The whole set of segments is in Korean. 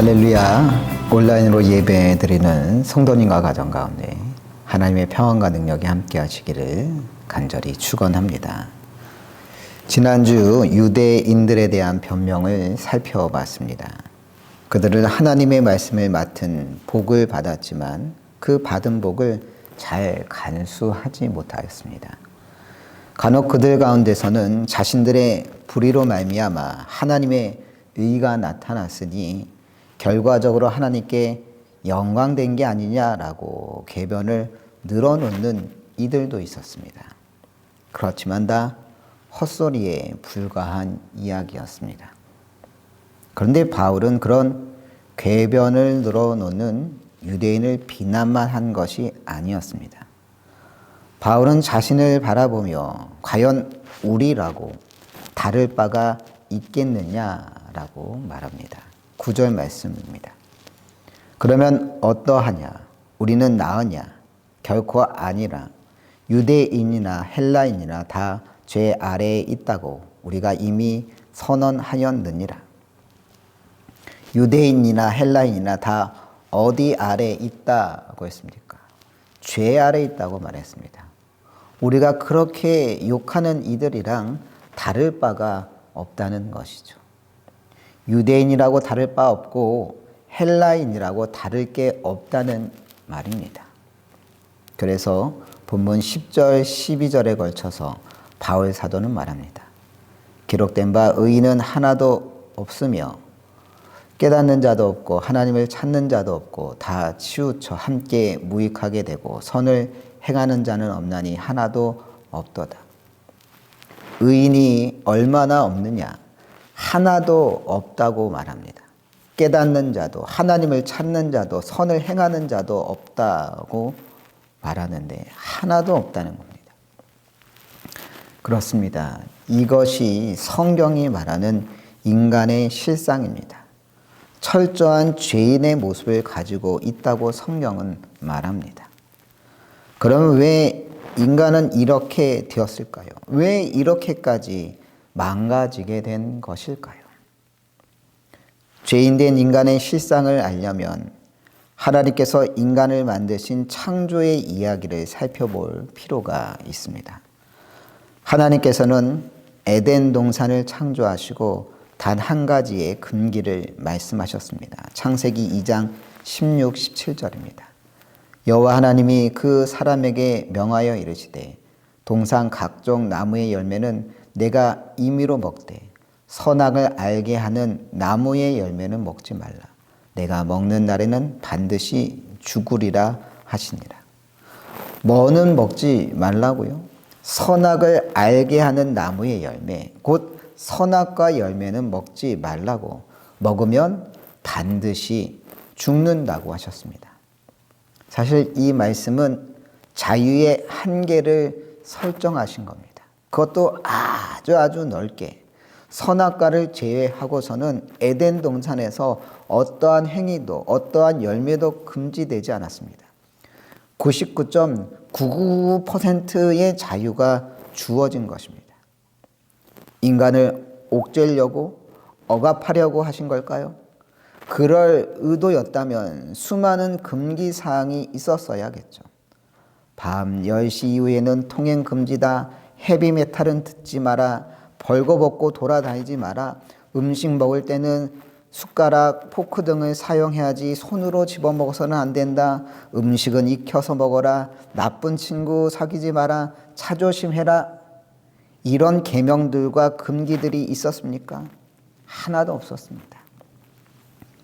할렐루야. 온라인으로 예배 드리는 성도님과 가정 가운데 하나님의 평안과 능력이 함께 하시기를 간절히 축원합니다. 지난주 유대인들에 대한 변명을 살펴봤습니다. 그들은 하나님의 말씀을 맡은 복을 받았지만 그 받은 복을 잘 간수하지 못하였습니다. 간혹 그들 가운데서는 자신들의 불의로 말미암아 하나님의 의가 나타났으니 결과적으로 하나님께 영광된 게 아니냐라고 궤변을 늘어놓는 이들도 있었습니다. 그렇지만 다 헛소리에 불과한 이야기였습니다. 그런데 바울은 그런 궤변을 늘어놓는 유대인을 비난만 한 것이 아니었습니다. 바울은 자신을 바라보며 과연 우리라고 다를 바가 있겠느냐라고 말합니다. 9절 말씀입니다. 그러면 어떠하냐? 우리는 나으냐? 결코 아니라 유대인이나 헬라인이나 다 죄 아래에 있다고 우리가 이미 선언하였느니라. 유대인이나 헬라인이나 다 어디 아래에 있다고 했습니까? 죄 아래에 있다고 말했습니다. 우리가 그렇게 욕하는 이들이랑 다를 바가 없다는 것이죠. 유대인이라고 다를 바 없고 헬라인이라고 다를 게 없다는 말입니다. 그래서 본문 10절, 12절에 걸쳐서 바울 사도는 말합니다. 기록된 바 의인은 하나도 없으며 깨닫는 자도 없고 하나님을 찾는 자도 없고 다 치우쳐 함께 무익하게 되고 선을 행하는 자는 없나니 하나도 없도다. 의인이 얼마나 없느냐? 하나도 없다고 말합니다. 깨닫는 자도 하나님을 찾는 자도 선을 행하는 자도 없다고 말하는데 하나도 없다는 겁니다. 그렇습니다. 이것이 성경이 말하는 인간의 실상입니다. 철저한 죄인의 모습을 가지고 있다고 성경은 말합니다. 그럼 왜 인간은 이렇게 되었을까요? 왜 이렇게까지 망가지게 된 것일까요? 죄인된 인간의 실상을 알려면 하나님께서 인간을 만드신 창조의 이야기를 살펴볼 필요가 있습니다. 하나님께서는 에덴 동산을 창조하시고 단 한 가지의 금기를 말씀하셨습니다. 창세기 2장 16, 17절입니다. 여호와 하나님이 그 사람에게 명하여 이르시되 동산 각종 나무의 열매는 내가 임의로 먹되 선악을 알게 하는 나무의 열매는 먹지 말라. 내가 먹는 날에는 반드시 죽으리라 하시니라. 뭐는 먹지 말라고요? 선악을 알게 하는 나무의 열매, 곧 선악과 열매는 먹지 말라고, 먹으면 반드시 죽는다고 하셨습니다. 사실 이 말씀은 자유의 한계를 설정하신 겁니다. 그것도 아주 넓게 선악과를 제외하고서는 에덴 동산에서 어떠한 행위도 어떠한 열매도 금지되지 않았습니다. 99.99%의 자유가 주어진 것입니다. 인간을 옥죄려고 억압하려고 하신 걸까요? 그럴 의도였다면 수많은 금기사항이 있었어야겠죠. 밤 10시 이후에는 통행 금지다. 헤비메탈은 듣지 마라. 벌거벗고 돌아다니지 마라. 음식 먹을 때는 숟가락, 포크 등을 사용해야지 손으로 집어먹어서는 안 된다. 음식은 익혀서 먹어라. 나쁜 친구 사귀지 마라. 차조심해라. 이런 계명들과 금기들이 있었습니까? 하나도 없었습니다.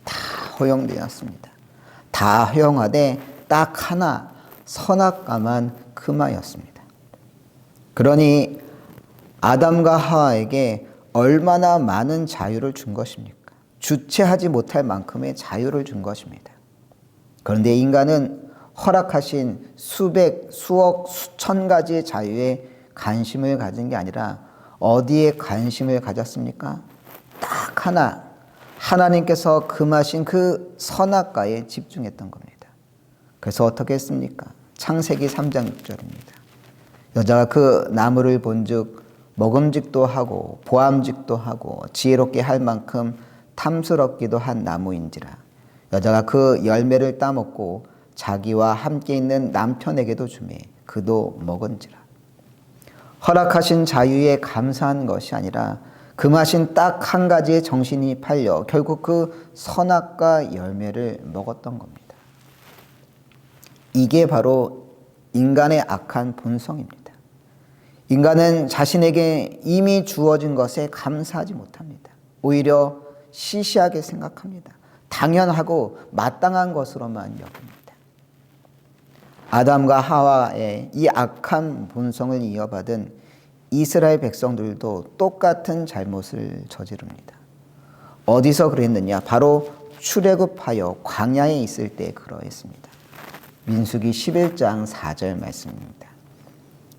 다 허용되었습니다. 다 허용하되 딱 하나 선악과만 금하였습니다. 그러니 아담과 하와에게 얼마나 많은 자유를 준 것입니까? 주체하지 못할 만큼의 자유를 준 것입니다. 그런데 인간은 허락하신 수백, 수억, 수천 가지의 자유에 관심을 가진 게 아니라 어디에 관심을 가졌습니까? 딱 하나, 하나님께서 금하신 그 선악과에 집중했던 겁니다. 그래서 어떻게 했습니까? 창세기 3장 6절입니다. 여자가 그 나무를 본즉 먹음직도 하고 보암직도 하고 지혜롭게 할 만큼 탐스럽기도 한 나무인지라 여자가 그 열매를 따먹고 자기와 함께 있는 남편에게도 주매 그도 먹은지라. 허락하신 자유에 감사한 것이 아니라 금하신 딱 한 가지의 정신이 팔려 결국 그 선악과 열매를 먹었던 겁니다. 이게 바로 인간의 악한 본성입니다. 인간은 자신에게 이미 주어진 것에 감사하지 못합니다. 오히려 시시하게 생각합니다. 당연하고 마땅한 것으로만 여깁니다. 아담과 하와의 이 악한 본성을 이어받은 이스라엘 백성들도 똑같은 잘못을 저지릅니다. 어디서 그랬느냐? 바로 출애굽하여 광야에 있을 때 그러했습니다. 민수기 11장 4절 말씀입니다.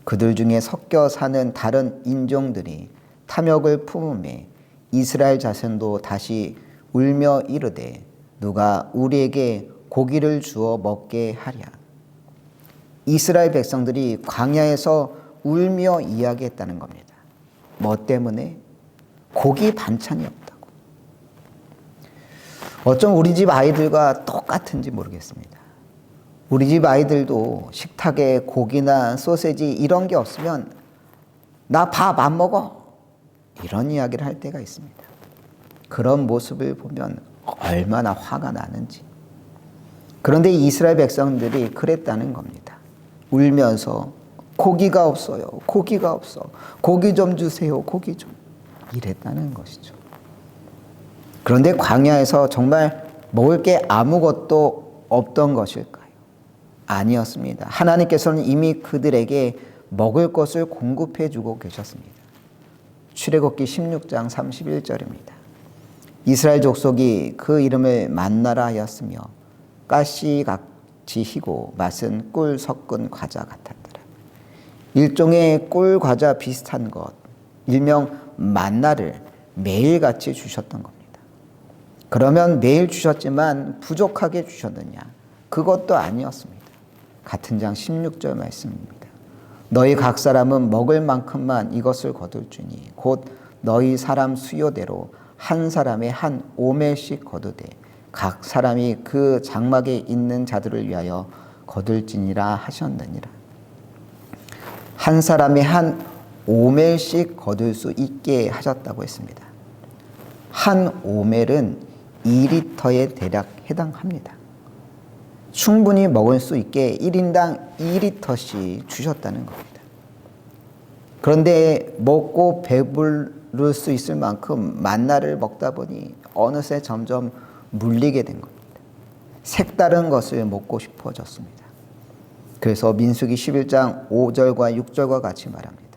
그들 중에 섞여 사는 다른 인종들이 탐욕을 품음에 이스라엘 자손도 다시 울며 이르되 누가 우리에게 고기를 주어 먹게 하랴. 이스라엘 백성들이 광야에서 울며 이야기했다는 겁니다. 뭐 때문에? 고기 반찬이 없다고. 어쩜 우리 집 아이들과 똑같은지 모르겠습니다. 우리 집 아이들도 식탁에 고기나 소세지 이런 게 없으면 나 밥 안 먹어. 이런 이야기를 할 때가 있습니다. 그런 모습을 보면 얼마나 화가 나는지. 그런데 이스라엘 백성들이 그랬다는 겁니다. 울면서 고기가 없어요. 고기가 없어. 고기 좀 주세요. 고기 좀. 이랬다는 것이죠. 그런데 광야에서 정말 먹을 게 아무것도 없던 것일까요? 아니었습니다. 하나님께서는 이미 그들에게 먹을 것을 공급해 주고 계셨습니다. 출애굽기 16장 31절입니다. 이스라엘 족속이 그 이름을 만나라 하였으며 가시같이 희고 맛은 꿀 섞은 과자 같았더라. 일종의 꿀 과자 비슷한 것, 일명 만나를 매일같이 주셨던 겁니다. 그러면 매일 주셨지만 부족하게 주셨느냐? 그것도 아니었습니다. 같은 장 16절 말씀입니다. 너희 각 사람은 먹을 만큼만 이것을 거둘주니 곧 너희 사람 수요대로 한 사람에 한 오멜씩 거두되 각 사람이 그 장막에 있는 자들을 위하여 거둘지니라 하셨느니라. 한 사람이 한 오멜씩 거둘 수 있게 하셨다고 했습니다. 한 오멜은 2리터에 대략 해당합니다. 충분히 먹을 수 있게 1인당 2리터씩 주셨다는 겁니다. 그런데 먹고 배부를 수 있을 만큼 만나를 먹다 보니 어느새 점점 물리게 된 겁니다. 색다른 것을 먹고 싶어졌습니다. 그래서 민수기 11장 5절과 6절과 같이 말합니다.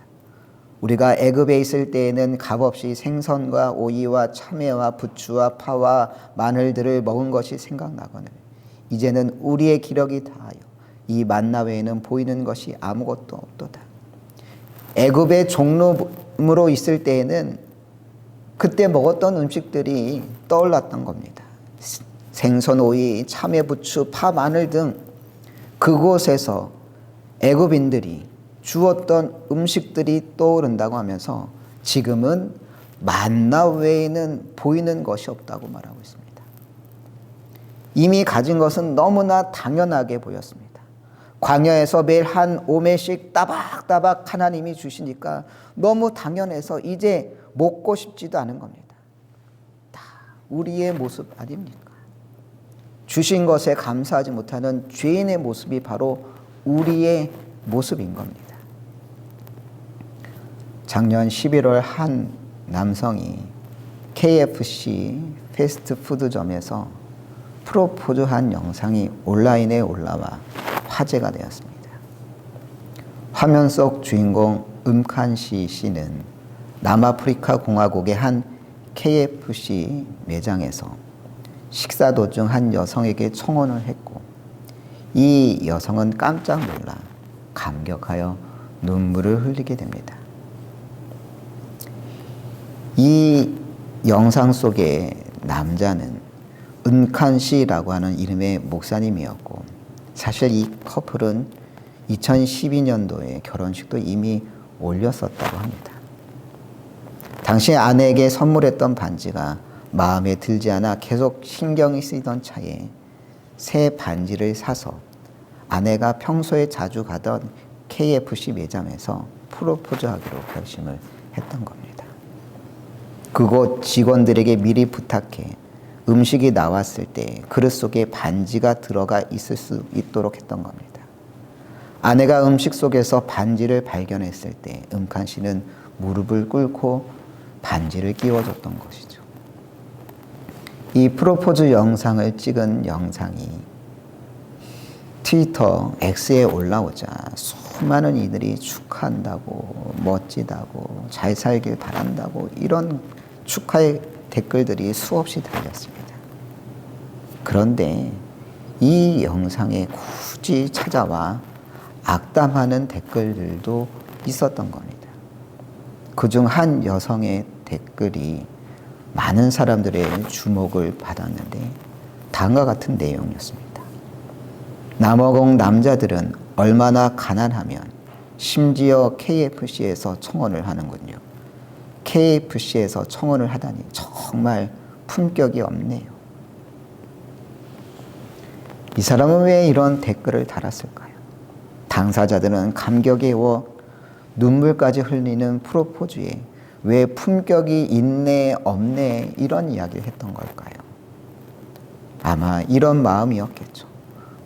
우리가 애굽에 있을 때에는 값없이 생선과 오이와 참외와 부추와 파와 마늘들을 먹은 것이 생각나거늘 이제는 우리의 기력이 다하여 이 만나 외에는 보이는 것이 아무것도 없도다. 애굽의 종로으로 있을 때에는 그때 먹었던 음식들이 떠올랐던 겁니다. 생선, 오이, 참외, 부추, 파, 마늘 등 그곳에서 애굽인들이 주었던 음식들이 떠오른다고 하면서 지금은 만나 외에는 보이는 것이 없다고 말하고 있습니다. 이미 가진 것은 너무나 당연하게 보였습니다. 광야에서 매일 한 오멜씩 따박따박 하나님이 주시니까 너무 당연해서 이제 먹고 싶지도 않은 겁니다. 다 우리의 모습 아닙니까? 주신 것에 감사하지 못하는 죄인의 모습이 바로 우리의 모습인 겁니다. 작년 11월 한 남성이 KFC 패스트푸드점에서 프로포즈한 영상이 온라인에 올라와 화제가 되었습니다. 화면 속 주인공 음칸시 씨는 남아프리카 공화국의 한 KFC 매장에서 식사 도중 한 여성에게 청혼을 했고 이 여성은 깜짝 놀라 감격하여 눈물을 흘리게 됩니다. 이 영상 속의 남자는 은칸시라고 하는 이름의 목사님이었고 사실 이 커플은 2012년도에 결혼식도 이미 올렸었다고 합니다. 당시 아내에게 선물했던 반지가 마음에 들지 않아 계속 신경이 쓰이던 차에 새 반지를 사서 아내가 평소에 자주 가던 KFC 매장에서 프로포즈하기로 결심을 했던 겁니다. 그곳 직원들에게 미리 부탁해 음식이 나왔을 때 그릇 속에 반지가 들어가 있을 수 있도록 했던 겁니다. 아내가 음식 속에서 반지를 발견했을 때 음칸 씨는 무릎을 꿇고 반지를 끼워줬던 것이죠. 이 프로포즈 영상을 찍은 영상이 트위터 X에 올라오자 수많은 이들이 축하한다고, 멋지다고, 잘 살길 바란다고 이런 축하의 댓글들이 수없이 달렸습니다. 그런데 이 영상에 굳이 찾아와 악담하는 댓글들도 있었던 겁니다. 그중 한 여성의 댓글이 많은 사람들의 주목을 받았는데 다음과 같은 내용이었습니다. 남아공 남자들은 얼마나 가난하면 심지어 KFC에서 청혼을 하는군요. KFC에서 청혼을 하다니 정말 품격이 없네요. 이 사람은 왜 이런 댓글을 달았을까요? 당사자들은 감격에 눈물까지 흘리는 프로포즈에 왜 품격이 있네 없네 이런 이야기를 했던 걸까요? 아마 이런 마음이었겠죠.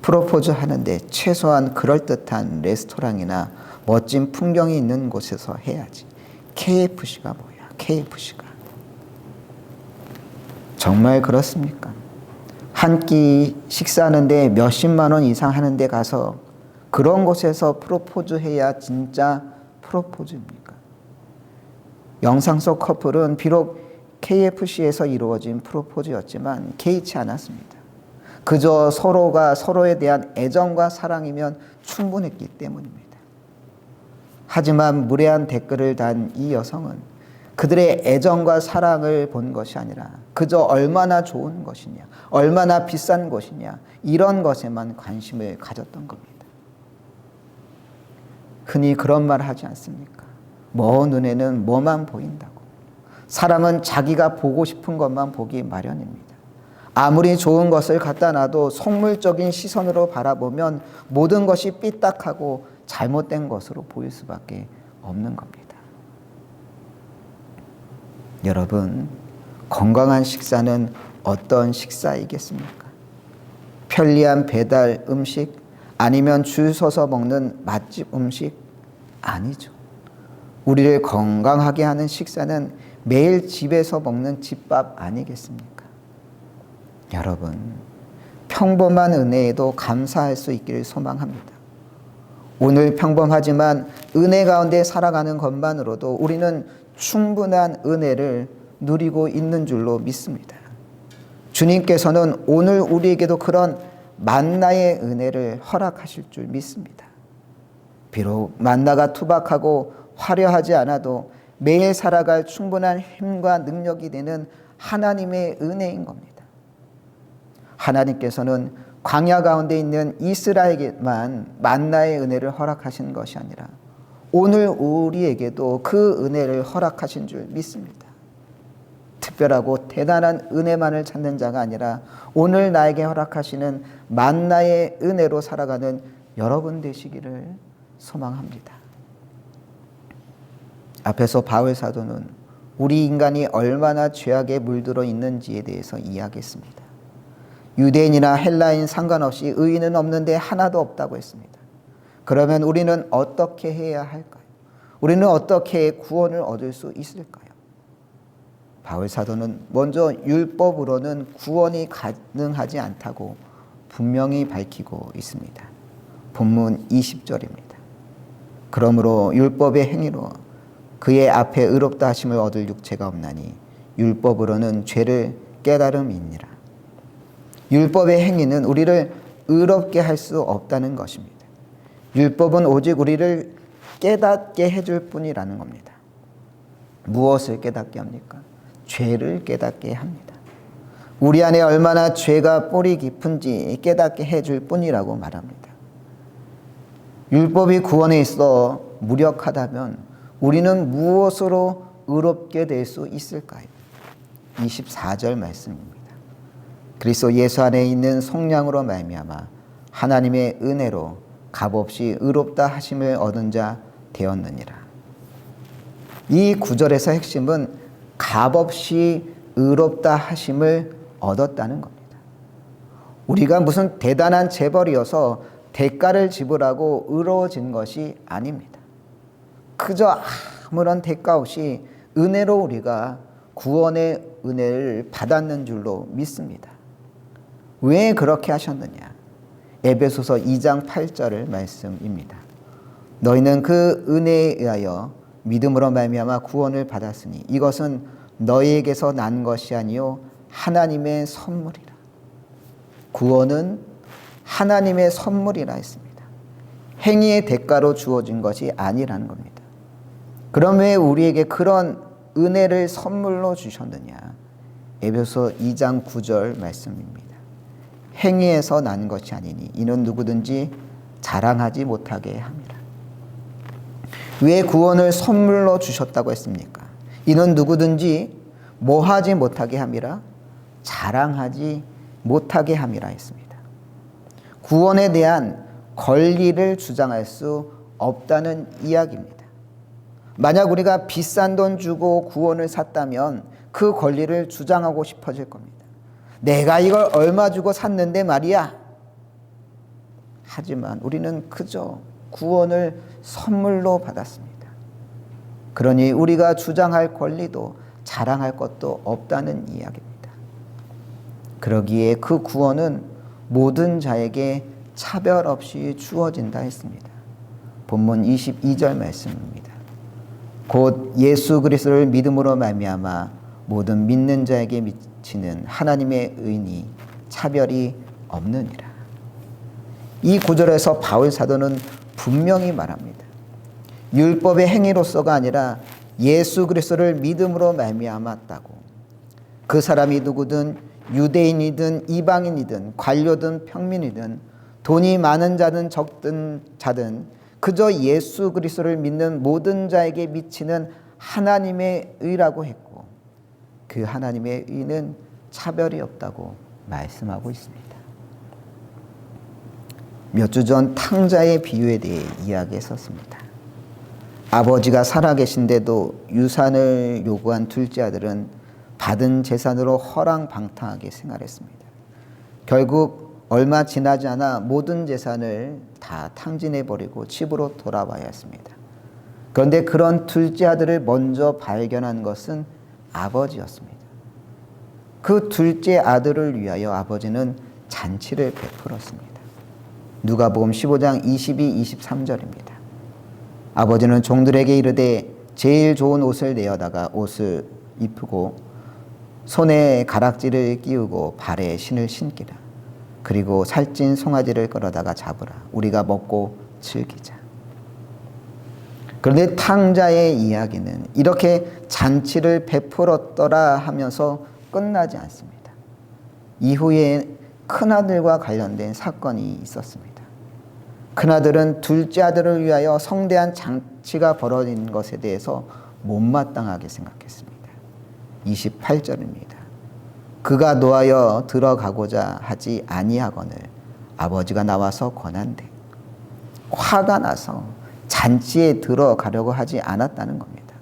프로포즈 하는데 최소한 그럴듯한 레스토랑이나 멋진 풍경이 있는 곳에서 해야지. KFC가 뭐야? KFC가. 정말 그렇습니까? 한 끼 식사하는데 몇십만 원 이상 하는데 가서 그런 곳에서 프로포즈 해야 진짜 프로포즈입니까? 영상 속 커플은 비록 KFC에서 이루어진 프로포즈였지만 개의치 않았습니다. 그저 서로가 서로에 대한 애정과 사랑이면 충분했기 때문입니다. 하지만 무례한 댓글을 단 이 여성은 그들의 애정과 사랑을 본 것이 아니라 그저 얼마나 좋은 것이냐, 얼마나 비싼 것이냐 이런 것에만 관심을 가졌던 겁니다. 흔히 그런 말 하지 않습니까? 먼 눈에는 뭐만 보인다고. 사람은 자기가 보고 싶은 것만 보기 마련입니다. 아무리 좋은 것을 갖다 놔도 속물적인 시선으로 바라보면 모든 것이 삐딱하고 잘못된 것으로 보일 수밖에 없는 겁니다. 여러분, 건강한 식사는 어떤 식사이겠습니까? 편리한 배달 음식 아니면 줄 서서 먹는 맛집 음식 아니죠. 우리를 건강하게 하는 식사는 매일 집에서 먹는 집밥 아니겠습니까? 여러분, 평범한 은혜에도 감사할 수 있기를 소망합니다. 오늘 평범하지만 은혜 가운데 살아가는 것만으로도 우리는 충분한 은혜를 누리고 있는 줄로 믿습니다. 주님께서는 오늘 우리에게도 그런 만나의 은혜를 허락하실 줄 믿습니다. 비록 만나가 투박하고 화려하지 않아도 매일 살아갈 충분한 힘과 능력이 되는 하나님의 은혜인 겁니다. 하나님께서는 광야 가운데 있는 이스라엘에게만 만나의 은혜를 허락하신 것이 아니라 오늘 우리에게도 그 은혜를 허락하신 줄 믿습니다. 특별하고 대단한 은혜만을 찾는 자가 아니라 오늘 나에게 허락하시는 만나의 은혜로 살아가는 여러분 되시기를 소망합니다. 앞에서 바울 사도는 우리 인간이 얼마나 죄악에 물들어 있는지에 대해서 이야기했습니다. 유대인이나 헬라인 상관없이 의인은 없는데 하나도 없다고 했습니다. 그러면 우리는 어떻게 해야 할까요? 우리는 어떻게 구원을 얻을 수 있을까요? 바울 사도는 먼저 율법으로는 구원이 가능하지 않다고 분명히 밝히고 있습니다. 본문 20절입니다. 그러므로 율법의 행위로 그의 앞에 의롭다 하심을 얻을 육체가 없나니 율법으로는 죄를 깨달음이니라. 율법의 행위는 우리를 의롭게 할 수 없다는 것입니다. 율법은 오직 우리를 깨닫게 해줄 뿐이라는 겁니다. 무엇을 깨닫게 합니까? 죄를 깨닫게 합니다. 우리 안에 얼마나 죄가 뿌리 깊은지 깨닫게 해줄 뿐이라고 말합니다. 율법이 구원에 있어 무력하다면 우리는 무엇으로 의롭게 될 수 있을까요? 24절 말씀입니다. 그리스도 예수 안에 있는 성령으로 말미암아 하나님의 은혜로 값없이 의롭다 하심을 얻은 자 되었느니라. 이 구절에서 핵심은 값없이 의롭다 하심을 얻었다는 겁니다. 우리가 무슨 대단한 재벌이어서 대가를 지불하고 의로워진 것이 아닙니다. 그저 아무런 대가 없이 은혜로 우리가 구원의 은혜를 받았는 줄로 믿습니다. 왜 그렇게 하셨느냐? 에베소서 2장 8절의 말씀입니다. 너희는 그 은혜에 의하여 믿음으로 말미암아 구원을 받았으니 이것은 너희에게서 난 것이 아니요 하나님의 선물이라. 구원은 하나님의 선물이라 했습니다. 행위의 대가로 주어진 것이 아니라는 겁니다. 그럼 왜 우리에게 그런 은혜를 선물로 주셨느냐? 에베소 2장 9절 말씀입니다. 행위에서 난 것이 아니니 이는 누구든지 자랑하지 못하게 함이라. 왜 구원을 선물로 주셨다고 했습니까? 이는 누구든지 뭐하지 못하게 함이라? 자랑하지 못하게 함이라 했습니다. 구원에 대한 권리를 주장할 수 없다는 이야기입니다. 만약 우리가 비싼 돈 주고 구원을 샀다면 그 권리를 주장하고 싶어질 겁니다. 내가 이걸 얼마 주고 샀는데 말이야. 하지만 우리는 그저 구원을 선물로 받았습니다. 그러니 우리가 주장할 권리도 자랑할 것도 없다는 이야기입니다. 그러기에 그 구원은 모든 자에게 차별 없이 주어진다 했습니다. 본문 22절 말씀입니다. 곧 예수 그리스도를 믿음으로 말미암아 모든 믿는 자에게 미치는 하나님의 의니 차별이 없느니라. 이 구절에서 바울 사도는 분명히 말합니다. 율법의 행위로서가 아니라 예수 그리스도를 믿음으로 말미암았다고. 그 사람이 누구든 유대인이든 이방인이든 관료든 평민이든 돈이 많은 자든 적든 자든 그저 예수 그리스도를 믿는 모든 자에게 미치는 하나님의 의라고 했고 그 하나님의 의는 차별이 없다고 말씀하고 있습니다. 몇 주 전 탕자의 비유에 대해 이야기했었습니다. 아버지가 살아계신데도 유산을 요구한 둘째 아들은 받은 재산으로 허랑방탕하게 생활했습니다. 결국 얼마 지나지 않아 모든 재산을 다 탕진해버리고 집으로 돌아와야 했습니다. 그런데 그런 둘째 아들을 먼저 발견한 것은 아버지였습니다. 그 둘째 아들을 위하여 아버지는 잔치를 베풀었습니다. 누가복음 15장 22, 23절입니다. 아버지는 종들에게 이르되 제일 좋은 옷을 내어다가 옷을 입히고 손에 가락지를 끼우고 발에 신을 신기라. 그리고 살찐 송아지를 끌어다가 잡으라. 우리가 먹고 즐기자. 그런데 탕자의 이야기는 이렇게 잔치를 베풀었더라 하면서 끝나지 않습니다. 이후에 큰아들과 관련된 사건이 있었습니다. 큰아들은 둘째 아들을 위하여 성대한 잔치가 벌어진 것에 대해서 못마땅하게 생각했습니다. 28절입니다. 그가 노하여 들어가고자 하지 아니하거늘 아버지가 나와서 권한대. 화가 나서 잔치에 들어가려고 하지 않았다는 겁니다.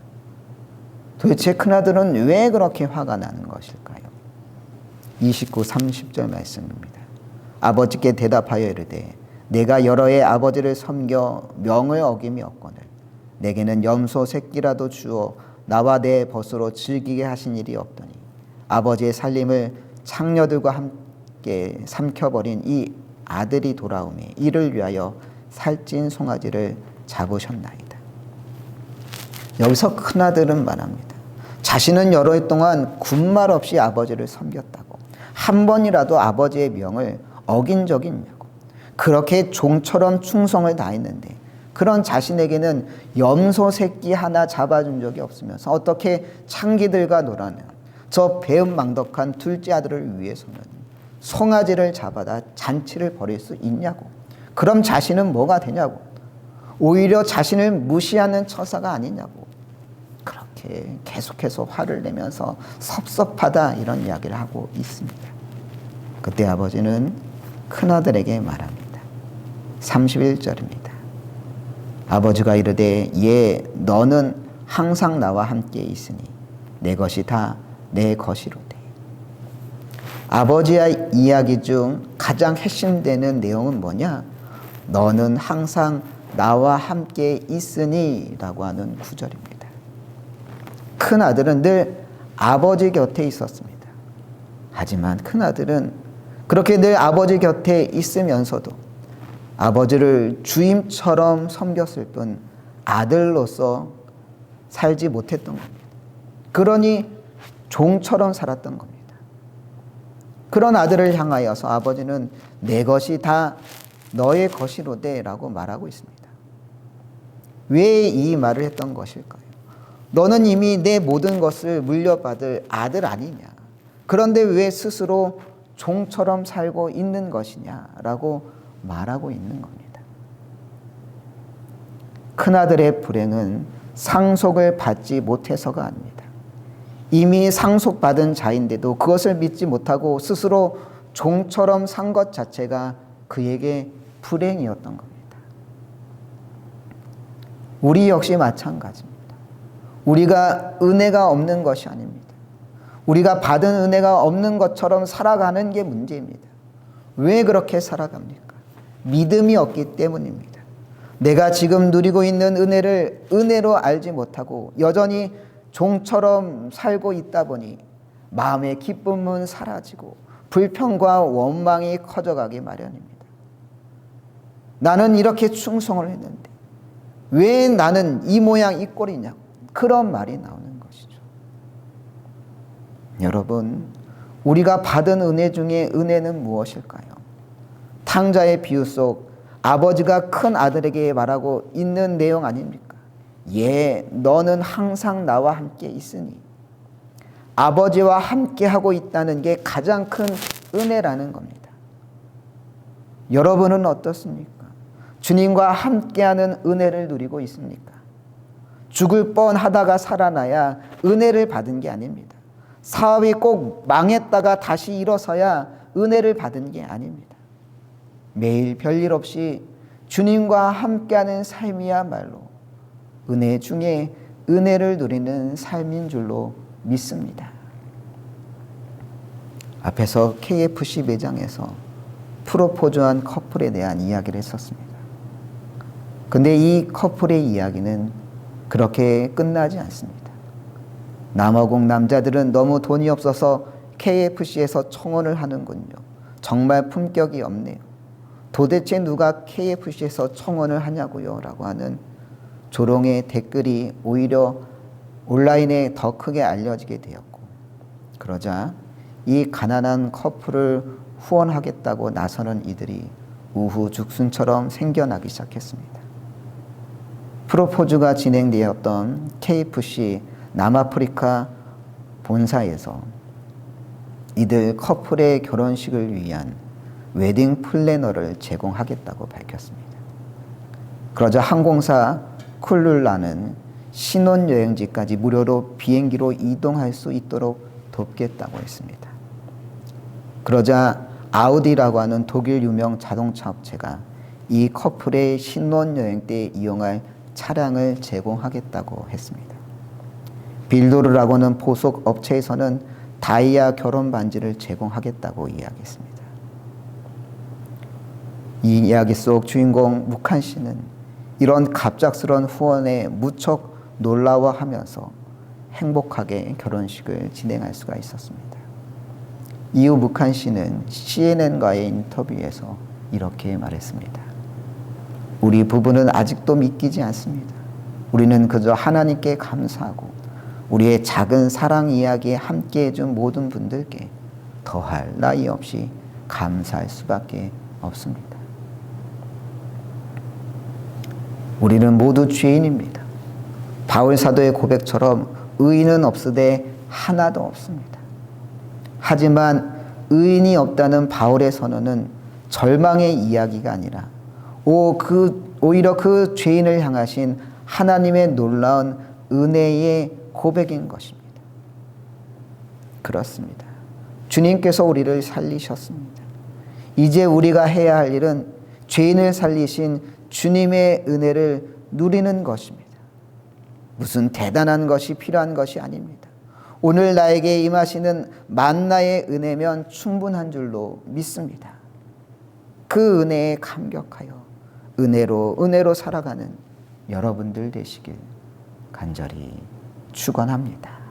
도대체 큰아들은 왜 그렇게 화가 나는 것일까요? 29, 30절 말씀입니다. 아버지께 대답하여 이르되 내가 여러 해 아버지를 섬겨 명을 어김이 없거늘 내게는 염소 새끼라도 주어 나와 내 벗으로 즐기게 하신 일이 없더니 아버지의 살림을 창녀들과 함께 삼켜버린 이 아들이 돌아오매 이를 위하여 살찐 송아지를 잡으셨나이다. 여기서 큰아들은 말합니다. 자신은 여러 해 동안 군말 없이 아버지를 섬겼다고. 한 번이라도 아버지의 명을 어긴 적이 있냐고. 그렇게 종처럼 충성을 다했는데 그런 자신에게는 염소 새끼 하나 잡아준 적이 없으면서 어떻게 창기들과 놀아는 저 배은망덕한 둘째 아들을 위해서는 송아지를 잡아다 잔치를 벌일 수 있냐고. 그럼 자신은 뭐가 되냐고. 오히려 자신을 무시하는 처사가 아니냐고. 그렇게 이렇게 계속해서 화를 내면서 섭섭하다 이런 이야기를 하고 있습니다. 그때 아버지는 큰아들에게 말합니다. 31절입니다. 아버지가 이르되 예 너는 항상 나와 함께 있으니 내 것이 다 내 것이로되. 아버지의 이야기 중 가장 핵심되는 내용은 뭐냐? 너는 항상 나와 함께 있으니 라고 하는 구절입니다. 큰아들은 늘 아버지 곁에 있었습니다. 하지만 큰아들은 그렇게 늘 아버지 곁에 있으면서도 아버지를 주임처럼 섬겼을 뿐 아들로서 살지 못했던 겁니다. 그러니 종처럼 살았던 겁니다. 그런 아들을 향하여서 아버지는 내 것이 다 너의 것이로되 라고 말하고 있습니다. 왜 이 말을 했던 것일까요? 너는 이미 내 모든 것을 물려받을 아들 아니냐. 그런데 왜 스스로 종처럼 살고 있는 것이냐라고 말하고 있는 겁니다. 큰아들의 불행은 상속을 받지 못해서가 아닙니다. 이미 상속받은 자인데도 그것을 믿지 못하고 스스로 종처럼 산 것 자체가 그에게 불행이었던 겁니다. 우리 역시 마찬가지입니다. 우리가 은혜가 없는 것이 아닙니다. 우리가 받은 은혜가 없는 것처럼 살아가는 게 문제입니다. 왜 그렇게 살아갑니까? 믿음이 없기 때문입니다. 내가 지금 누리고 있는 은혜를 은혜로 알지 못하고 여전히 종처럼 살고 있다 보니 마음의 기쁨은 사라지고 불평과 원망이 커져가기 마련입니다. 나는 이렇게 충성을 했는데 왜 나는 이 모양 이 꼴이냐고 그런 말이 나오는 것이죠. 여러분, 우리가 받은 은혜 중에 은혜는 무엇일까요? 탕자의 비유 속 아버지가 큰 아들에게 말하고 있는 내용 아닙니까? 예, 너는 항상 나와 함께 있으니. 아버지와 함께 하고 있다는 게 가장 큰 은혜라는 겁니다. 여러분은 어떻습니까? 주님과 함께하는 은혜를 누리고 있습니까? 죽을 뻔하다가 살아나야 은혜를 받은 게 아닙니다. 사업이 꼭 망했다가 다시 일어서야 은혜를 받은 게 아닙니다. 매일 별일 없이 주님과 함께하는 삶이야말로 은혜 중에 은혜를 누리는 삶인 줄로 믿습니다. 앞에서 KFC 매장에서 프로포즈한 커플에 대한 이야기를 했었습니다. 근데 이 커플의 이야기는 그렇게 끝나지 않습니다. 남아공 남자들은 너무 돈이 없어서 KFC에서 청혼을 하는군요. 정말 품격이 없네요. 도대체 누가 KFC에서 청혼을 하냐고요? 라고 하는 조롱의 댓글이 오히려 온라인에 더 크게 알려지게 되었고, 그러자 이 가난한 커플을 후원하겠다고 나서는 이들이 우후죽순처럼 생겨나기 시작했습니다. 프로포즈가 진행되었던 KFC 남아프리카 본사에서 이들 커플의 결혼식을 위한 웨딩 플래너를 제공하겠다고 밝혔습니다. 그러자 항공사 쿨룰라는 신혼여행지까지 무료로 비행기로 이동할 수 있도록 돕겠다고 했습니다. 그러자 아우디라고 하는 독일 유명 자동차 업체가 이 커플의 신혼여행 때 이용할 차량을 제공하겠다고 했습니다. 빌도르라고 하는 보석 업체에서는 다이아 결혼 반지를 제공하겠다고 이야기했습니다. 이 이야기 속 주인공 묵한 씨는 이런 갑작스러운 후원에 무척 놀라워하면서 행복하게 결혼식을 진행할 수가 있었습니다. 이후 묵한 씨는 CNN과의 인터뷰에서 이렇게 말했습니다. 우리 부부는 아직도 믿기지 않습니다. 우리는 그저 하나님께 감사하고 우리의 작은 사랑 이야기에 함께 해준 모든 분들께 더할 나위 없이 감사할 수밖에 없습니다. 우리는 모두 죄인입니다. 바울 사도의 고백처럼 의인은 없으되 하나도 없습니다. 하지만 의인이 없다는 바울의 선언은 절망의 이야기가 아니라 오히려 그 죄인을 향하신 하나님의 놀라운 은혜의 고백인 것입니다. 그렇습니다. 주님께서 우리를 살리셨습니다. 이제 우리가 해야 할 일은 죄인을 살리신 주님의 은혜를 누리는 것입니다. 무슨 대단한 것이 필요한 것이 아닙니다. 오늘 나에게 임하시는 만나의 은혜면 충분한 줄로 믿습니다. 그 은혜에 감격하여 은혜로 살아가는 여러분들 되시길 간절히 축원합니다.